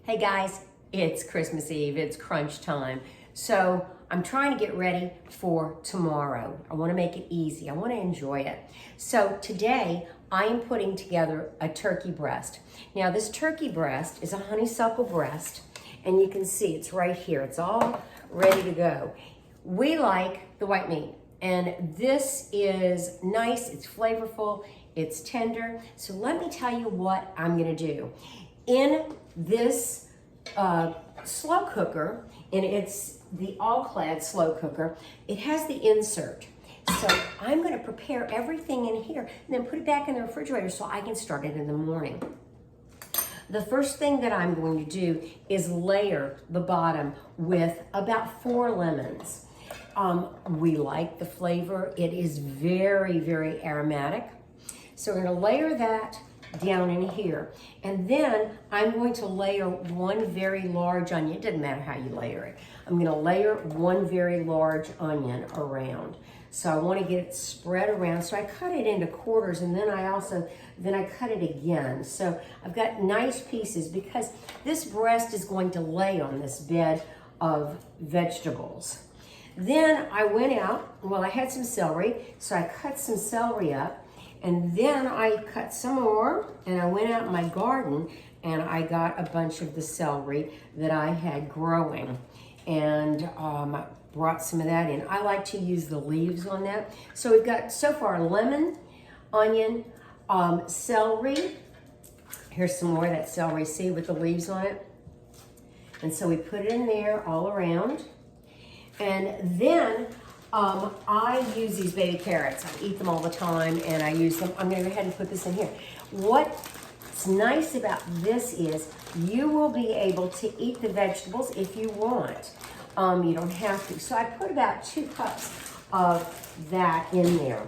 Hey guys, it's Christmas Eve, it's crunch time. So I'm trying to get ready for tomorrow. I want to make it easy, I want to enjoy it. So today I am putting together a turkey breast. Now this turkey breast is a honeysuckle breast, and you can see it's right here. It's all ready to go. We like the white meat, and this is nice, it's flavorful, it's tender. So let me tell you what I'm gonna do. In this slow cooker, and it's the all-clad slow cooker, it has the insert. So I'm gonna prepare everything in here and then put it back in the refrigerator so I can start it in the morning. The first thing that I'm going to do is layer the bottom with about 4 lemons. We like the flavor. It is very, very aromatic. So we're gonna layer that down in here. And then I'm going to layer one very large onion. It doesn't matter how you layer it. I'm gonna layer one very large onion around. So I wanna get it spread around. So I cut it into quarters, and then I cut it again. So I've got nice pieces because this breast is going to lay on this bed of vegetables. Then I went out, well, I had some celery, so I cut some celery up, and then I cut some more, and I went out in my garden and I got a bunch of the celery that I had growing, and brought some of that in. I like to use the leaves on that. So we've got so far lemon, onion, celery. Here's some more of that celery, see, with the leaves on it. And so we put it in there all around. And then I use these baby carrots. I eat them all the time, and I use them. I'm gonna go ahead and put this in here. What's nice about this is you will be able to eat the vegetables if you want. You don't have to. So I put about 2 cups of that in there.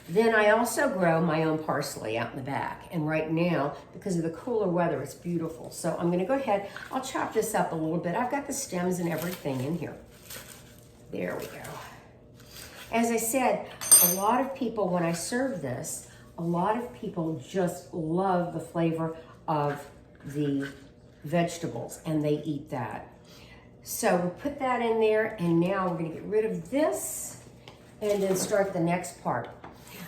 Then I also grow my own parsley out in the back. And right now, because of the cooler weather, it's beautiful. So I'm gonna go ahead, I'll chop this up a little bit. I've got the stems and everything in here. There we go. As I said, a lot of people, when I serve this, a lot of people just love the flavor of the vegetables, and they eat that. So we put that in there, and now we're gonna get rid of this and then start the next part.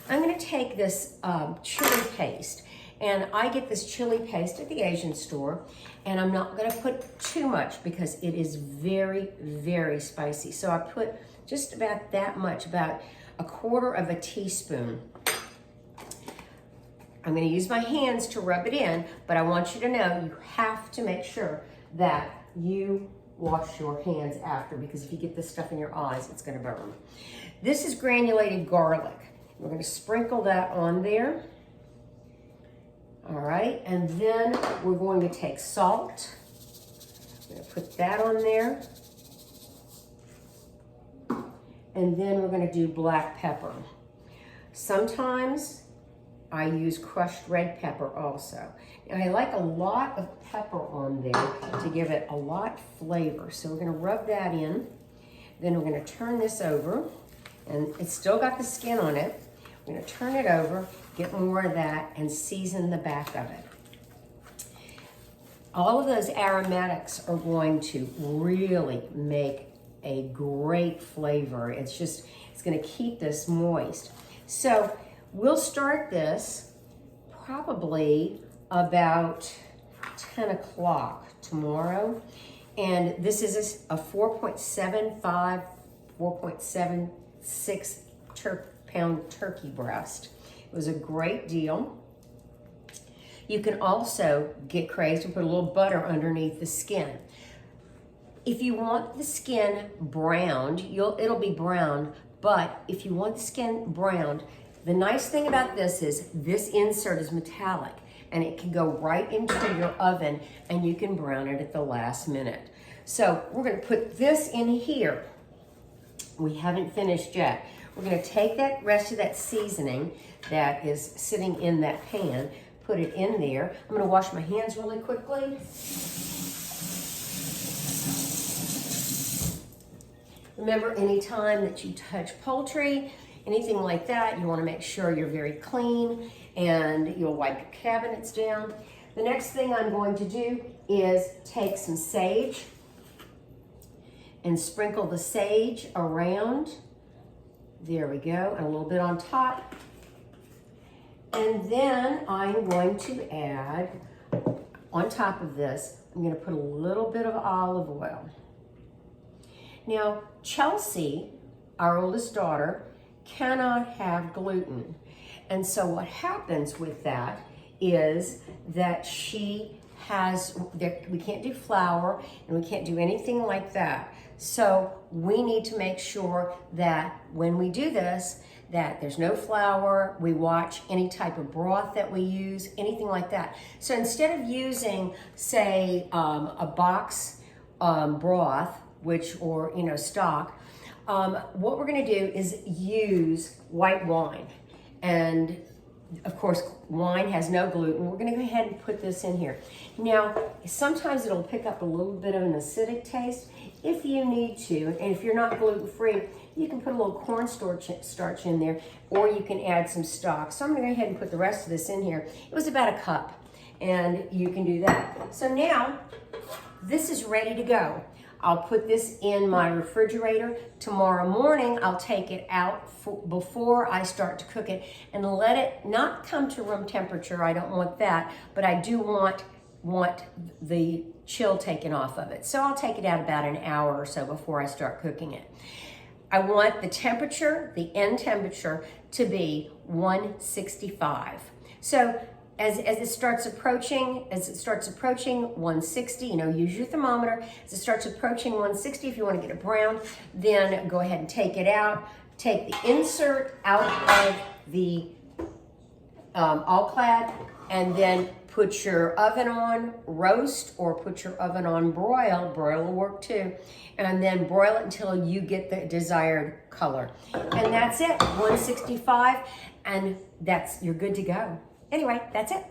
I'm gonna take this chili paste, and I get this chili paste at the Asian store, and I'm not gonna put too much because it is very, very spicy. So I put just about that much, about 1/4 teaspoon. I'm gonna use my hands to rub it in, but I want you to know you have to make sure that you wash your hands after, because if you get this stuff in your eyes, it's gonna burn. This is granulated garlic. We're gonna sprinkle that on there. All right, and then we're going to take salt. I'm gonna put that on there. And then we're gonna do black pepper. Sometimes I use crushed red pepper also. And I like a lot of pepper on there to give it a lot flavor. So we're gonna rub that in. Then we're gonna turn this over, and it's still got the skin on it. We're gonna turn it over, get more of that, and season the back of it. All of those aromatics are going to really make a great flavor. It's gonna keep this moist. So we'll start this probably about 10 o'clock tomorrow. And this is a 4.75, 4.76 pound turkey breast. It was a great deal. You can also get crazy and put a little butter underneath the skin. If you want the skin browned, it'll be brown, but if you want the skin browned, the nice thing about this is this insert is metallic, and it can go right into your oven, and you can brown it at the last minute. So we're gonna put this in here. We haven't finished yet. We're gonna take that rest of that seasoning that is sitting in that pan, put it in there. I'm gonna wash my hands really quickly. Remember, anytime that you touch poultry, anything like that, you wanna make sure you're very clean, and you'll wipe your cabinets down. The next thing I'm going to do is take some sage and sprinkle the sage around. There we go, and a little bit on top. And then I'm going to add, on top of this, I'm gonna put a little bit of olive oil. Now, Chelsea, our oldest daughter, cannot have gluten. And so what happens with that is that we can't do flour and we can't do anything like that. So we need to make sure that when we do this, that there's no flour, we watch any type of broth that we use, anything like that. So instead of using, say, a box broth, or stock, what we're gonna do is use white wine. And of course, wine has no gluten. We're gonna go ahead and put this in here. Now, sometimes it'll pick up a little bit of an acidic taste. If you need to, and if you're not gluten-free, you can put a little cornstarch in there, or you can add some stock. So I'm gonna go ahead and put the rest of this in here. It was about a cup, and you can do that. So now, this is ready to go. I'll put this in my refrigerator. Tomorrow morning, I'll take it out before I start to cook it and let it not come to room temperature. I don't want that, but I do want the chill taken off of it. So I'll take it out about an hour or so before I start cooking it. I want the temperature, the end temperature, to be 165. So as it starts approaching 160, use your thermometer. As it starts approaching 160, if you want to get it brown, then go ahead and take it out. Take the insert out of the all-clad, and then put your oven on roast, or put your oven on broil. Broil will work too. And then broil it until you get the desired color. And that's it, 165, and you're good to go. Anyway, that's it.